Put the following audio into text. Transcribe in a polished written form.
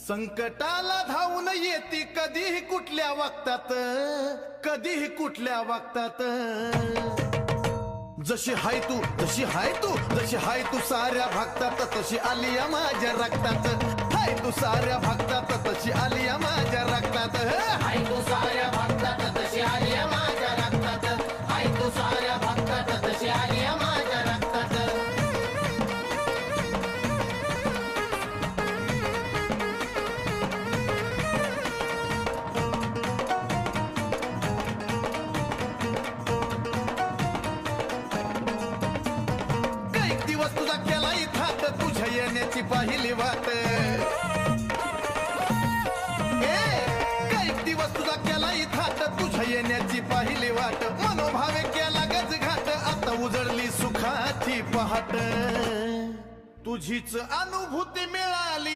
संकटाला धावून येते कधीही कुठल्या वक्तात, कधीही कुठल्या वक्तात। जशी हाय तू, जशी हाय तू, जशी हाय तू साऱ्या भक्तात, तशी आली माझ्या रक्तात। हाय तू साऱ्या भक्तात, तशी आली माझ्या रक्तात। हाय तू साऱ्या भक्तात, तशी आली माझ्या रक्तात। हाय तू साऱ्या भक्तात, तशी आली माझ्या रक्तात। तुझा केलाय थाट, तुझ्या येण्याची पाहिली वाट। काही दिवस तुझा केलाय थाट, तुझ्या येण्याची पाहिली वाट। मनोभावे केला गज घाट, आता उजळली सुखाची पहाट। तुझीच अनुभूती मिळाली